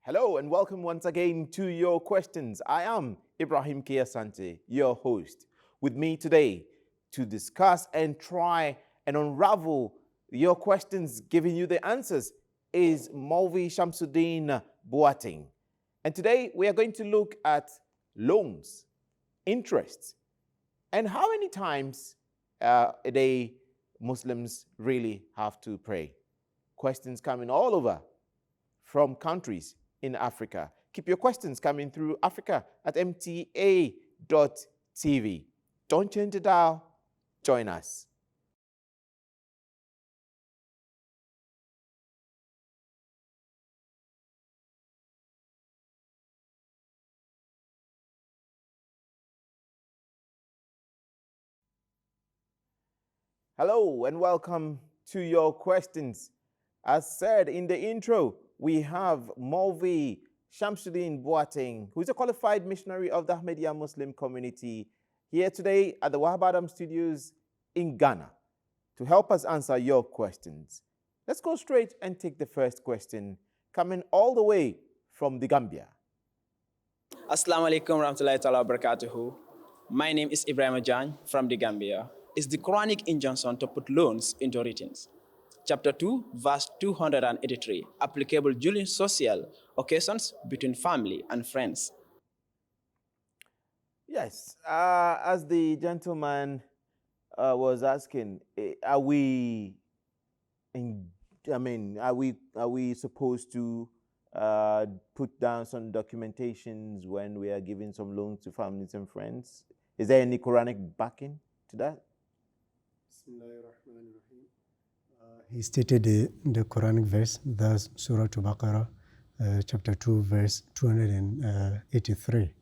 Hello and welcome once again to Your Questions. I am Ibrahim Kiasante, your host. With me today to discuss and try and unravel your questions, giving you the answers, is Mulvi Shamsuddin Boating. And today we are going to look at loans, interest, and how many times a day Muslims really have to pray. Questions coming all over from countries in Africa. Keep your questions coming through africa@mta.tv. Don't change the dial. Join us. Hello and welcome to Your Questions. As said in the intro, we have Mulvi Shamsuddin Boating, who is a qualified missionary of the Ahmadiyya Muslim community, here today at the Wahab Adam Studios in Ghana to help us answer your questions. Let's go straight and take the first question, coming all the way from the Gambia. Assalamu alaikum warahmatullahi ta'ala wabarakatuhu. My name is Ibrahim Jan from the Gambia. It's the Quranic injunction to put loans into writings. Chapter 2, verse 283, applicable during social occasions between family and friends. Yes, as the gentleman was asking, are we supposed to put down some documentations when we are giving some loans to families and friends? Is there any Quranic backing to that? He stated the Quranic verse, thus Surah Al-Baqarah, chapter 2, verse 283.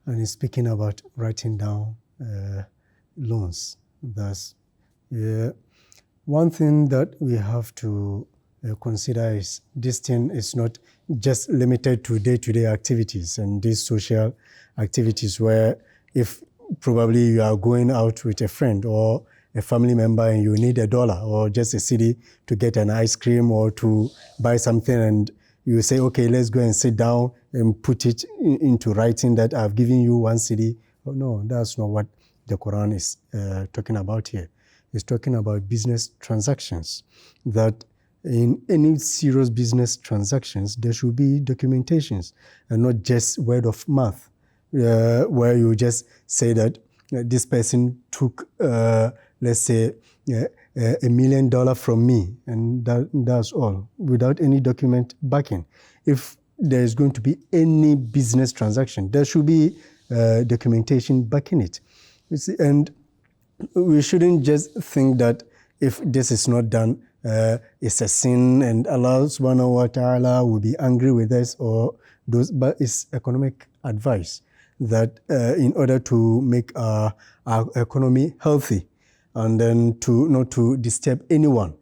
And he's speaking about writing down loans. Thus, one thing that we have to consider is this thing is not just limited to day-to-day activities and these social activities where if probably you are going out with a friend or a family member and you need $1 or just a cedi to get an ice cream or to buy something and you say, okay, let's go and sit down and put it into writing that I've given you 1 cedi. Oh, no, that's not what the Quran is talking about here. It's talking about business transactions, that in any serious business transactions, there should be documentations and not just word of mouth, where you just say that this person took, let's say, $1 million from me, and that's all, without any document backing. If there is going to be any business transaction, there should be documentation backing it. You see, and we shouldn't just think that if this is not done, it's a sin and Allah subhanahu wa ta'ala will be angry with us or those, but it's economic advice that in order to make our economy healthy and then to not to disturb anyone,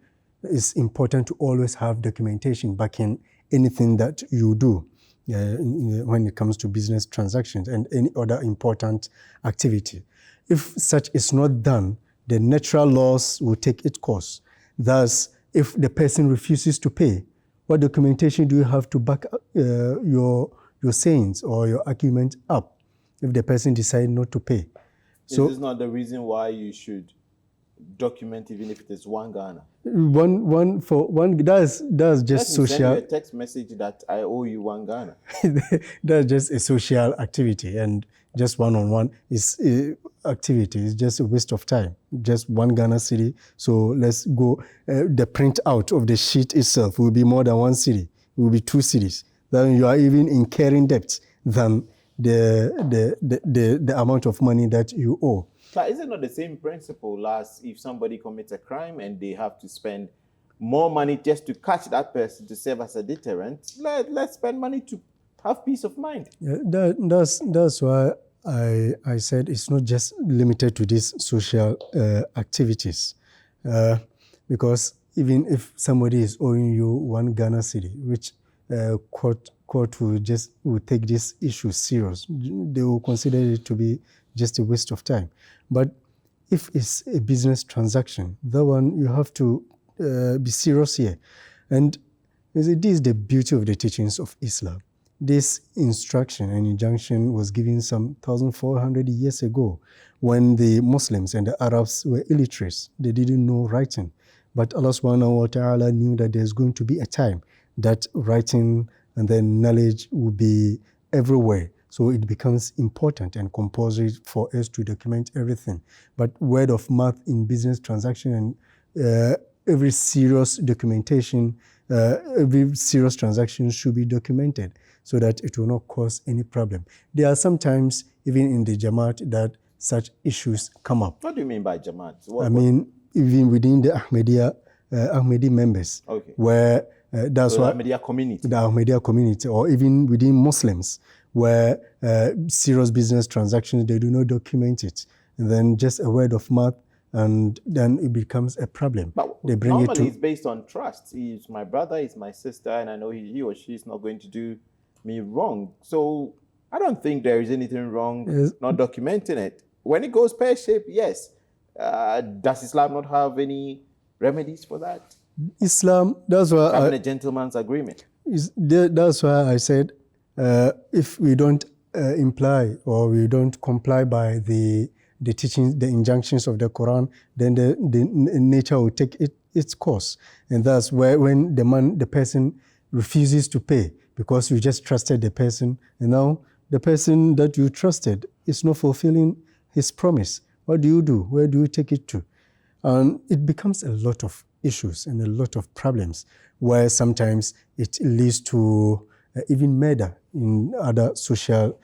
it's important to always have documentation backing anything that you do when it comes to business transactions and any other important activity. If such is not done, the natural laws will take its course. Thus, if the person refuses to pay, what documentation do you have to back your sayings or your argument up if the person decides not to pay? So, is this not the reason why you should document even if it is one Ghana? That's just social. Send you a text message that I owe you 1 Ghana. That's just a social activity, and just one-on-one is activity. It's just a waste of time. Just 1 Ghana cedi. So let's go. The print out of the sheet itself will be more than 1 cedi. It will be 2 cedis. Then you are even incurring debt than the amount of money that you owe. But is it not the same principle as if somebody commits a crime and they have to spend more money just to catch that person to serve as a deterrent? Let's spend money to have peace of mind. Yeah, that's why I said it's not just limited to these social activities. Because even if somebody is owing you 1 Ghana cedi, which court will take this issue serious, they will consider it to be just a waste of time. But if it's a business transaction, that one you have to be serious here. And this is the beauty of the teachings of Islam. This instruction and injunction was given some 1,400 years ago when the Muslims and the Arabs were illiterate. They didn't know writing. But Allah subhanahu wa ta'ala knew that there's going to be a time that writing and then knowledge will be everywhere. So it becomes important and compulsory for us to document everything. But word of mouth in business transaction and every serious documentation, every serious transaction should be documented so that it will not cause any problem. There are sometimes, even in the Jamaat, that such issues come up. What do you mean by Jamaat? Even within the Ahmadi members, Okay. where that's So why the Ahmadiyya community. the Ahmadiyya community, or even within Muslims, where serious business transactions, they do not document it. And then just a word of mouth, and then it becomes a problem. But They bring normally it to... it's based on trust. He's my brother, he's my sister, and I know he or she is not going to do me wrong. So I don't think there is anything wrong Yes. not documenting it. When it goes pear-shaped, yes. Does Islam not have any remedies for that? Islam, that's why Having a gentleman's agreement. that's why I said if we don't imply or we don't comply by the teachings, the injunctions of the Quran, then the nature will take its course. And that's where when the person refuses to pay because you just trusted the person, and now the person that you trusted is not fulfilling his promise. What do you do? Where do you take it to? And it becomes a lot of issues and a lot of problems where sometimes it leads to even murder in other social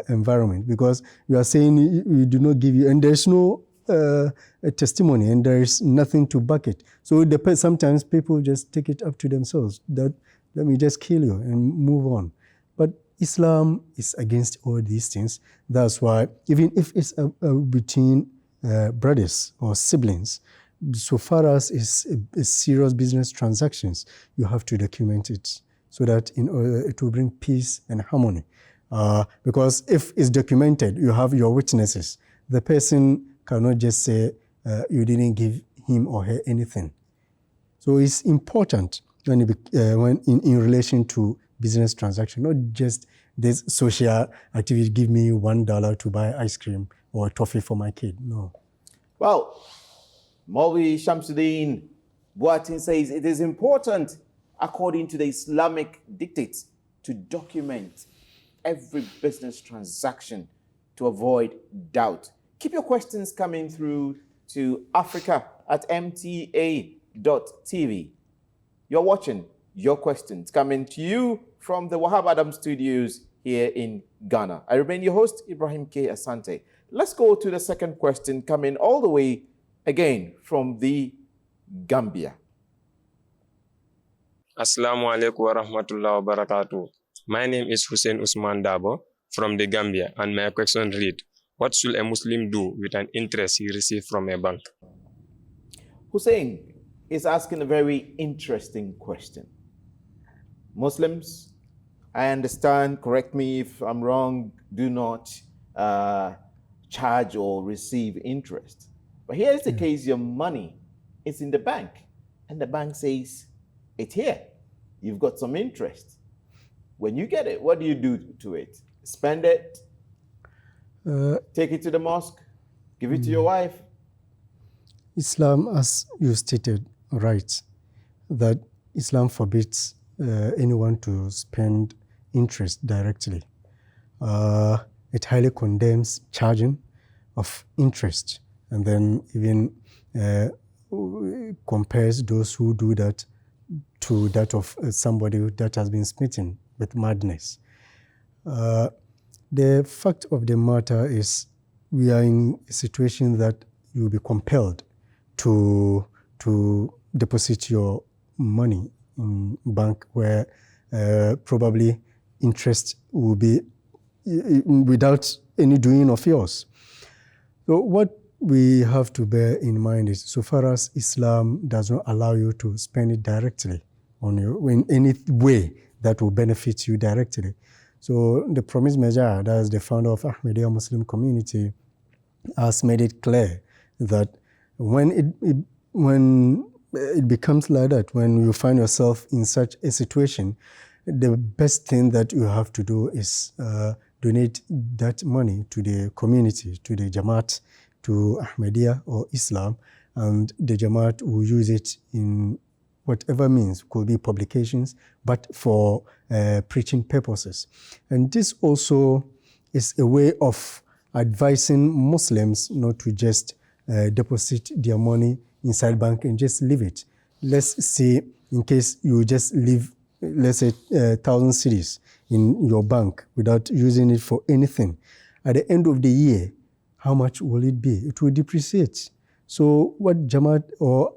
environment, because you are saying we do not give you, and there's no testimony and there is nothing to back it. So sometimes people just take it up to themselves that let me just kill you and move on. But Islam is against all these things. That's why even if it's between brothers or siblings, so far as it's serious business transactions, you have to document it so that it will bring peace and harmony. Because if it's documented, you have your witnesses. The person cannot just say you didn't give him or her anything. So it's important when in relation to business transaction, not just this social activity, give me $1 to buy ice cream or a toffee for my kid. No. Well, Maulvi Shamsuddin Buatin says it is important, according to the Islamic dictates, to document every business transaction to avoid doubt. Keep your questions coming through to africa@mta.tv. You're watching Your Questions coming to you from the Wahab Adam Studios here in Ghana. I remain your host, Ibrahim K. Asante. Let's go to the second question coming all the way again from the Gambia. Assalamu alaikum wa rahmatullahi wa barakatuh. My name is Hussein Usman Dabo from the Gambia, and my question read, what should a Muslim do with an interest he received from a bank? Hussein is asking a very interesting question. Muslims, I understand, correct me if I'm wrong, do not charge or receive interest. But here's the case, your money is in the bank, and the bank says, it's here. You've got some interest. When you get it, what do you do to it? Spend it? Take it to the mosque? Give it to your wife? Islam, as you stated, right, that Islam forbids anyone to spend interest directly. It highly condemns charging of interest, and then even compares those who do that to that of somebody that has been smitten with madness. The fact of the matter is we are in a situation that you will be compelled to deposit your money in bank where probably interest will be without any doing of yours. So what we have to bear in mind is, so far as Islam does not allow you to spend it directly on you in any way that will benefit you directly. So the Promised Messiah, that is the founder of Ahmadiyya Muslim community, has made it clear that when it becomes like that, when you find yourself in such a situation, the best thing that you have to do is donate that money to the community, to the Jamaat, to Ahmadiyya or Islam, and the Jamaat will use it in whatever means, could be publications, but for preaching purposes. And this also is a way of advising Muslims not to just deposit their money inside bank and just leave it. Let's say, in case you just leave, let's say, 1,000 cedis in your bank without using it for anything. At the end of the year, how much will it be? It will depreciate. So what Jamaat or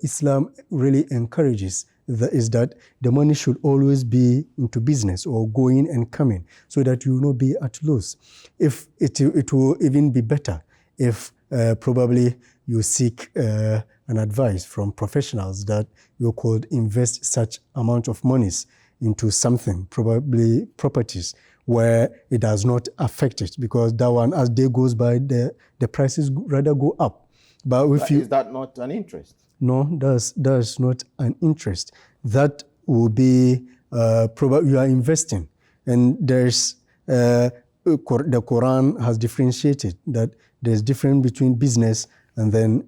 Islam really encourages is that the money should always be into business or going and coming, so that you will not be at loss. If it will even be better if probably you seek an advice from professionals that you could invest such amount of monies into something, probably properties, where it does not affect it, because that one, as day goes by, the prices rather go up. But if is that not an interest? No, that's not an interest. That will be probably you are investing, and there's the Quran has differentiated that there's difference between business and then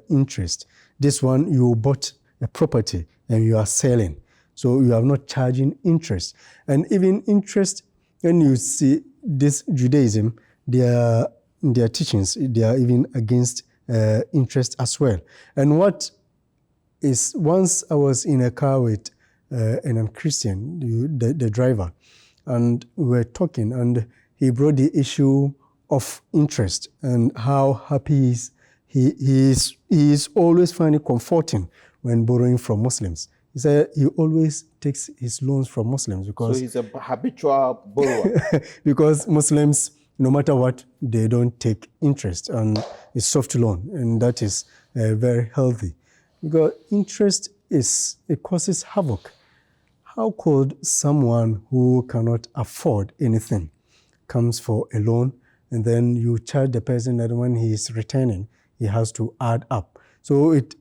interest. This one, you bought a property and you are selling, so you are not charging interest. And even interest, when you see this Judaism, their teachings, they are even against interest as well. And what is, once I was in a car with an Christian, the driver, and we were talking, and he brought the issue of interest and how happy he is always finding comforting when borrowing from Muslims. He said he always takes his loans from Muslims because... So he's a habitual borrower. Because Muslims, no matter what, they don't take interest, and it's soft loan, and that is very healthy. Because interest it causes havoc. How could someone who cannot afford anything comes for a loan, and then you charge the person that when he is returning, he has to add up? So it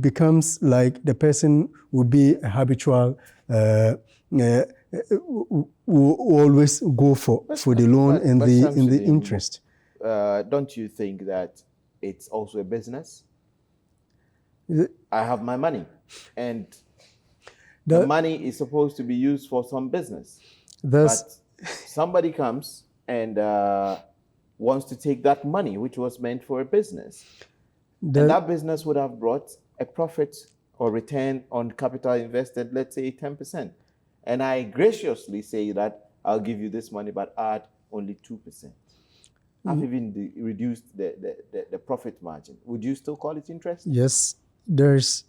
becomes like the person would be a habitual, will always go for the loan and the interest. Don't you think that it's also a business? I have my money, and the money is supposed to be used for some business. But somebody comes and wants to take that money, which was meant for a business. And that business would have brought a profit or return on capital invested, let's say 10%. And I graciously say that I'll give you this money, but add only 2%. I've even reduced the profit margin. Would you still call it interest? Yes, there's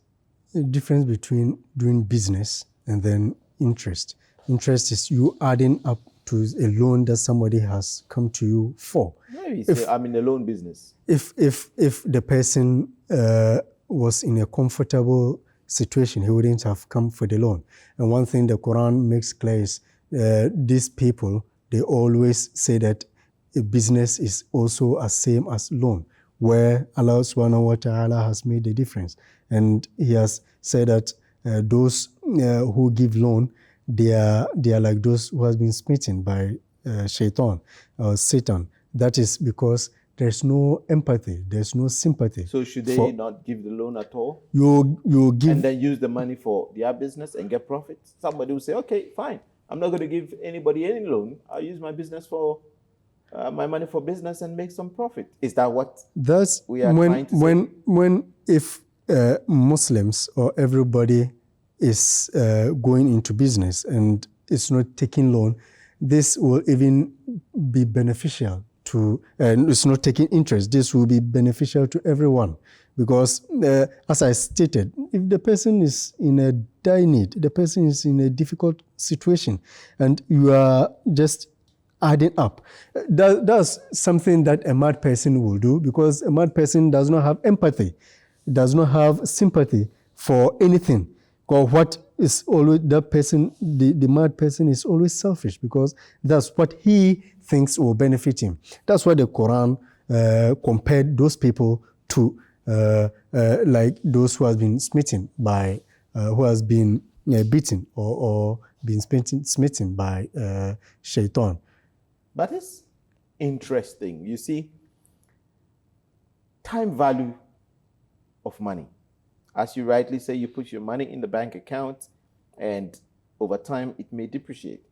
a difference between doing business and then interest. Interest is you adding up to a loan that somebody has come to you for. Maybe I'm in a loan business. If the person was in a comfortable situation, he wouldn't have come for the loan. And one thing the Quran makes clear is these people, they always say that a business is also as same as loan, where Allah subhanahu wa ta'ala has made the difference. And he has said that those who give loan, they are like those who has been smitten by shaitan or Satan. That is because there's no empathy, there's no sympathy. So should they not give the loan at all? You give and then use the money for their business and get profit? Somebody will say, okay, fine, I'm not going to give anybody any loan. I'll use my business for my money for business and make some profit. Is that what we are trying to say? If Muslims or everybody is going into business and it's not taking loan, this will even be beneficial to, and it's not taking interest, this will be beneficial to everyone. Because as I stated, if the person is in a dire need, the person is in a difficult situation, and you are just adding up, that's something that a mad person will do, because a mad person does not have empathy, does not have sympathy for anything. Because what is always that person, the mad person is always selfish, because that's what he thinks will benefit him. That's why the Quran compared those people to like those who has been smitten by, who has been beaten or been smitten by shaitan. That is interesting. You see, time value of money. As you rightly say, you put your money in the bank account and over time it may depreciate.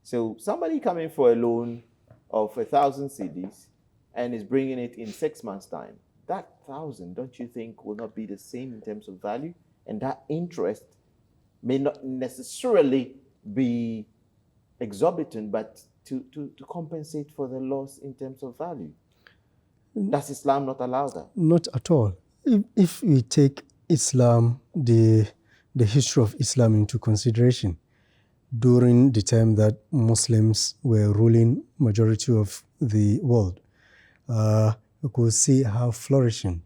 So somebody coming for a loan of 1,000 cedis and is bringing it in 6 months' time, that 1,000, don't you think, will not be the same in terms of value? And that interest may not necessarily be exorbitant, but to compensate for the loss in terms of value. Does Islam not allow that? Not at all. If we take Islam, the history of Islam into consideration, during the time that Muslims were ruling majority of the world, you could see how flourishing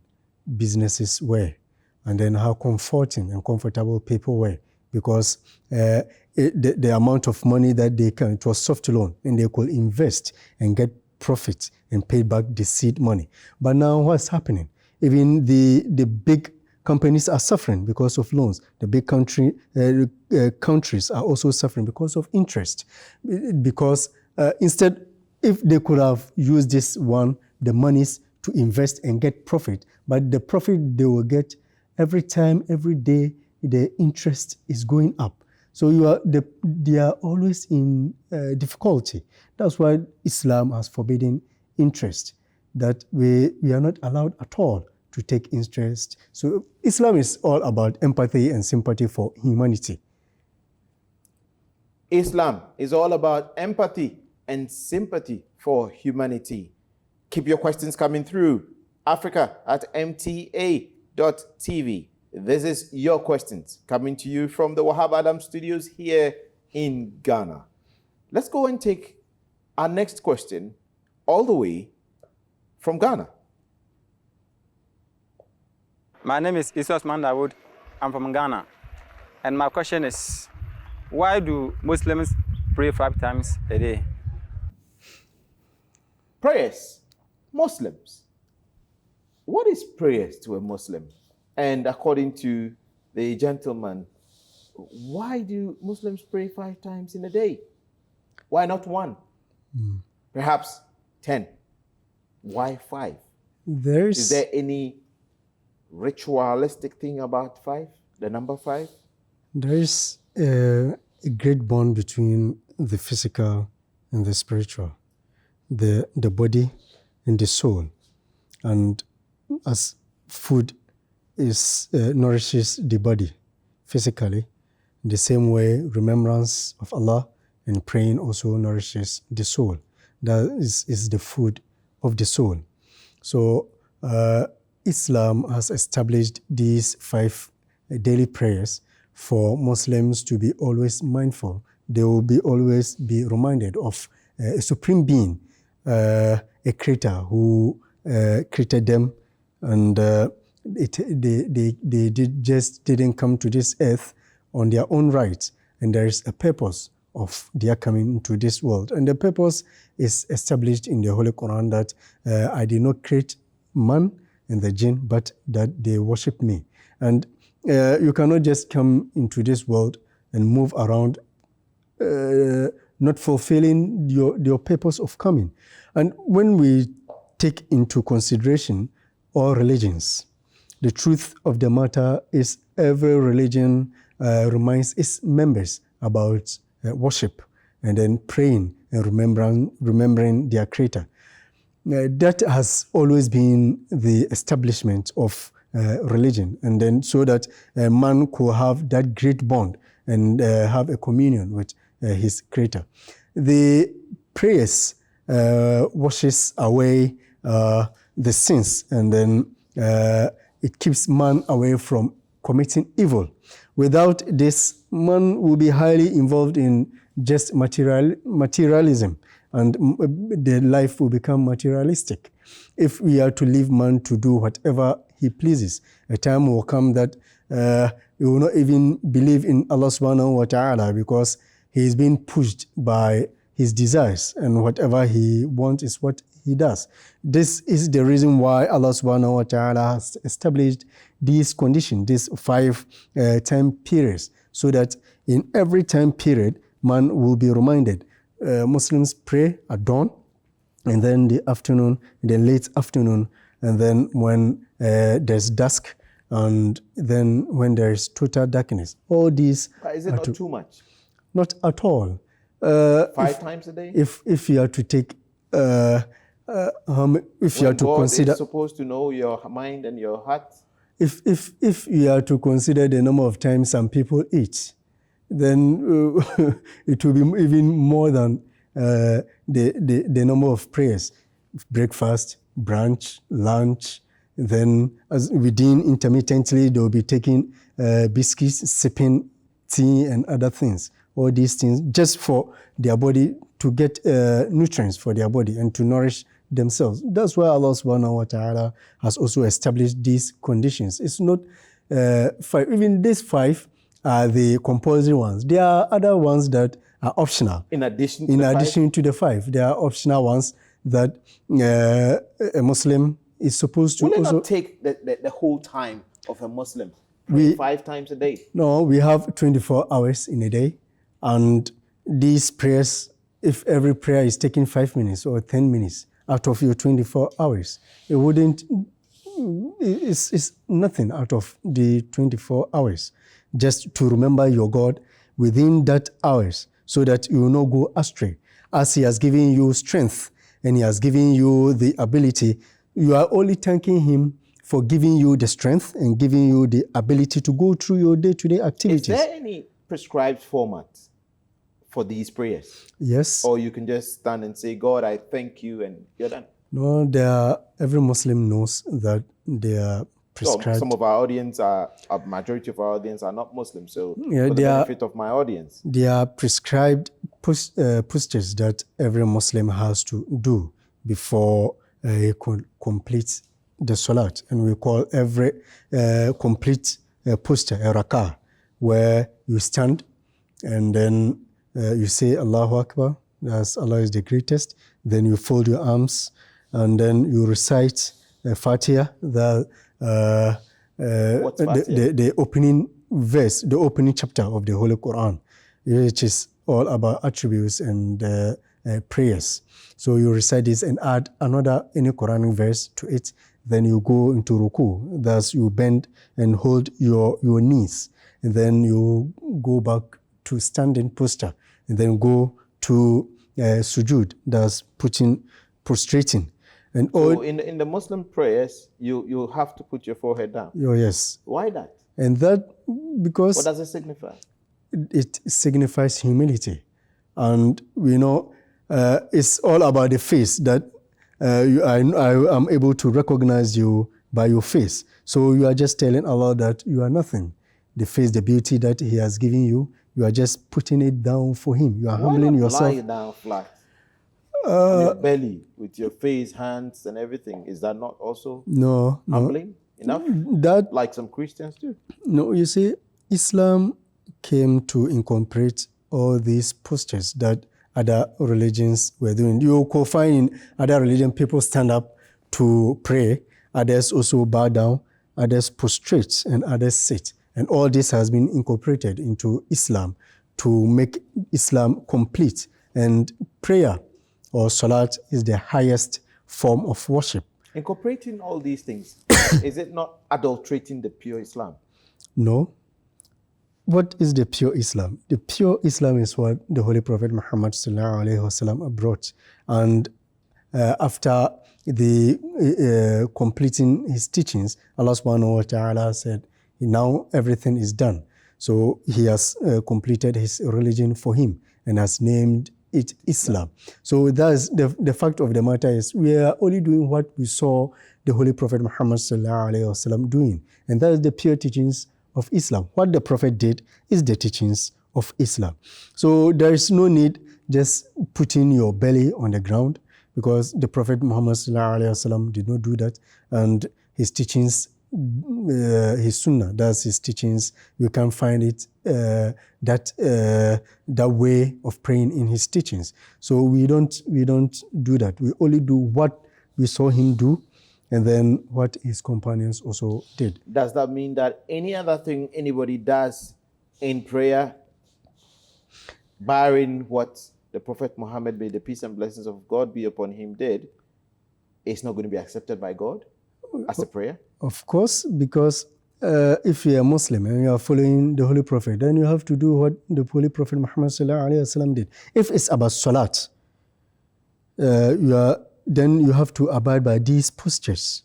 businesses were, and then how comforting and comfortable people were, because the amount of money that they can, it was soft loan, and they could invest and get profit and pay back the seed money. But now what's happening? Even the big companies are suffering because of loans. The big countries are also suffering because of interest. Because instead, if they could have used the monies to invest and get profit, but the profit they will get every time, every day, the interest is going up. So they are always in difficulty. That's why Islam has forbidden interest, that we are not allowed at all to take interest. So Islam is all about empathy and sympathy for humanity. Islam is all about empathy and sympathy for humanity. Keep your questions coming through. Africa@mta.tv. This is your questions coming to you from the Wahab Adam Studios here in Ghana. Let's go and take our next question all the way from Ghana. My name is Isos Mandawood. I'm from Ghana. And my question is, why do Muslims pray 5 times a day? Prayers. Muslims. What is prayers to a Muslim? And according to the gentleman, why do Muslims pray 5 times in a day? Why not 1? Perhaps 10. Why 5? Is there any ritualistic thing about 5, the number 5? There is a great bond between the physical and the spiritual, the body and the soul. And as food nourishes the body physically, in the same way remembrance of Allah and praying also nourishes the soul. That is the food of the soul. So Islam has established these 5 daily prayers for Muslims to be always mindful. They will always be reminded of a supreme being, a creator who created them, and they just didn't come to this earth on their own right, and there is a purpose of their coming into this world. And the purpose is established in the Holy Quran, that I did not create man and the jinn, but that they worship me. And you cannot just come into this world and move around not fulfilling your purpose of coming. And when we take into consideration all religions, the truth of the matter is every religion reminds its members about worship and then praying and remembering their creator. That has always been the establishment of religion, and then so that man could have that great bond and have a communion with his creator. The prayers washes away the sins, and then it keeps man away from committing evil. Without this, man will be highly involved in just materialism, and the life will become materialistic. If we are to leave man to do whatever he pleases, a time will come that he will not even believe in Allah subhanahu wa ta'ala, because he is being pushed by his desires, and whatever he wants is what he does. This is the reason why Allah subhanahu wa ta'ala has established these conditions, these 5 time periods, so that in every time period, man will be reminded. Muslims pray at dawn, and then the afternoon, the late afternoon, and then when there's dusk, and then when there is total darkness. All these Is it not too much? Not at all. 5 times a day? If you are to take, if you are to God consider, is supposed to know your mind and your heart. if you are to consider the number of times some people eat, then it will be even more than the number of prayers. Breakfast, brunch, lunch, then as within intermittently they will be taking biscuits, sipping tea and other things. All these things just for their body to get nutrients for their body and to nourish themselves. That's why Allah subhanahu wa ta'ala has also established these conditions. It's not 5. Even these 5 are the compulsory ones. There are other ones that are optional. In addition to the 5, there are optional ones that a Muslim is supposed to Will it also not take the whole time of a Muslim? 5 times a day? No, we have 24 hours in a day. And these prayers, if every prayer is taking 5 minutes or 10 minutes out of your 24 hours, it wouldn't, it's nothing out of the 24 hours. Just to remember your God within that hours so that you will not go astray. As He has given you strength and He has given you the ability, you are only thanking Him for giving you the strength and giving you the ability to go through your day-to-day activities. Is there any prescribed format for these prayers? Yes. Or you can just stand and say, God, I thank you, and you're done? No, every Muslim knows that they are prescribed. Some of our audience a majority of our audience are not Muslim, so Yeah, for the benefit of my audience. They are prescribed postures that every Muslim has to do before he completes the salat. And we call every complete posture a rak'ah, where you stand and then you say Allahu Akbar, as Allah is the greatest. Then you fold your arms and then you recite Fatiha, the opening verse, the opening chapter of the Holy Quran, which is all about attributes and prayers. So you recite this and add any Quranic verse to it. Then you go into ruku. Thus you bend and hold your knees. And then you go back to standing posture. And then go to sujud. That's prostrating. And so in the Muslim prayers, you have to put your forehead down. Oh, yes. Why that? And that because... What does it signify? It signifies humility. And we know it's all about the face, that I am able to recognize you by your face. So you are just telling Allah that you are nothing. The face, the beauty that He has given you, you are just putting it down for Him. You are humbling yourself. Lie down flat on your belly with your face, hands, and everything. Is that not also humbling enough? That, like some Christians do? No, you see, Islam came to incorporate all these postures that other religions were doing. You could find in other religions, people stand up to pray, others also bow down, others prostrate, and others sit. And all this has been incorporated into Islam to make Islam complete. And prayer or salat is the highest form of worship. Incorporating all these things, is it not adulterating the pure Islam? No. What is the pure Islam? The pure Islam is what the Holy Prophet Muhammad brought. And after completing his teachings, Allah subhanahu wa ta'ala said, now everything is done. So He has completed His religion for him and has named it Islam. So that's the fact of the matter is we are only doing what we saw the Holy Prophet Muhammad doing. And that is the pure teachings of Islam. What the Prophet did is the teachings of Islam. So there is no need just putting your belly on the ground, because the Prophet Muhammad did not do that. And his teachings, his sunnah, that's his teachings, you can find it, that way of praying in his teachings. So we don't do that. We only do what we saw him do, and then what his companions also did. Does that mean that any other thing anybody does in prayer barring what the Prophet Muhammad, may the peace and blessings of God be upon him, did, it's not going to be accepted by God as a prayer? Of course, because if you're a Muslim and you are following the Holy Prophet, then you have to do what the Holy Prophet Muhammad ﷺ did. If it's about salat, then you have to abide by these postures.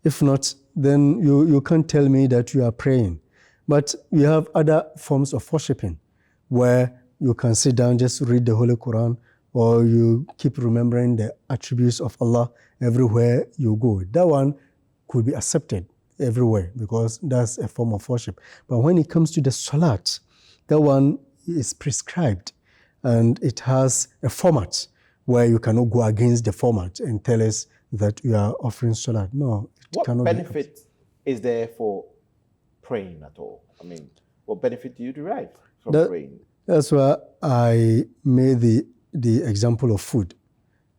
If not, then you can't tell me that you are praying. But you have other forms of worshiping where you can sit down, just read the Holy Quran, or you keep remembering the attributes of Allah everywhere you go. That one could be accepted everywhere because that's a form of worship. But when it comes to the salat, that one is prescribed and it has a format where you cannot go against the format and tell us that you are offering salat. No, it What cannot benefit is there for praying at all? I mean, what benefit do you derive from praying? That's why I made the example of food.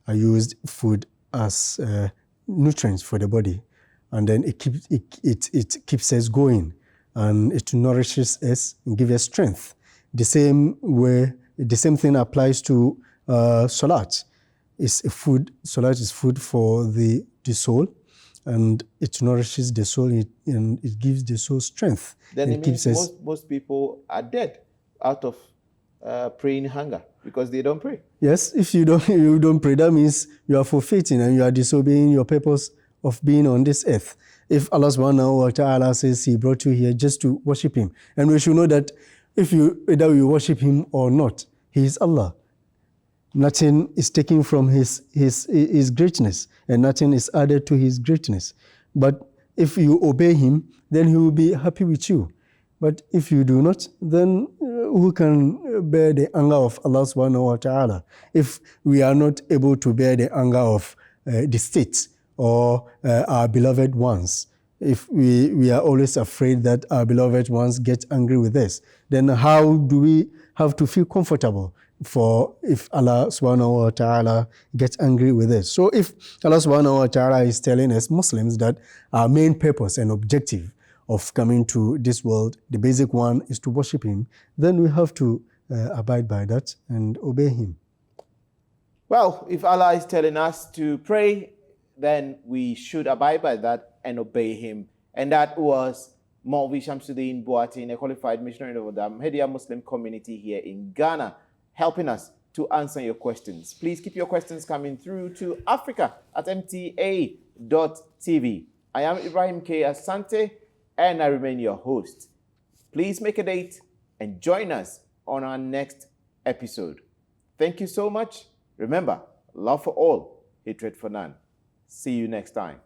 I used food as nutrients for the body, and then it keeps us going, and it nourishes us and gives us strength. The same way, the same thing applies to salat. It's a food. Salat is food for the soul, and it nourishes the soul and it gives the soul strength. Then it means most people are dead out of praying hunger because they don't pray. Yes, if you don't pray, that means you are forfeiting and you are disobeying your purpose of being on this earth. If Allah subhanahu wa ta'ala says he brought you here just to worship him, and we should know that whether you worship him or not, he is Allah. Nothing is taken from his greatness, and nothing is added to his greatness. But if you obey him, then he will be happy with you. But if you do not, then who can bear the anger of Allah subhanahu wa ta'ala? If we are not able to bear the anger of the state or our beloved ones, if we are always afraid that our beloved ones get angry with us, then how do we have to feel comfortable for if Allah subhanahu wa ta'ala gets angry with us? So if Allah subhanahu wa ta'ala is telling us Muslims that our main purpose and objective of coming to this world, the basic one is to worship him, then we have to abide by that and obey him. Well, if Allah is telling us to pray, then we should abide by that and obey him. And that was Maulvi Shamsuddin Boatin, a qualified missionary of the Ahmadiyya Muslim community here in Ghana, helping us to answer your questions. Please keep your questions coming through to africa@mta.tv. I am Ibrahim K. Asante, and I remain your host. Please make a date and join us on our next episode. Thank you so much. Remember, love for all, hatred for none. See you next time.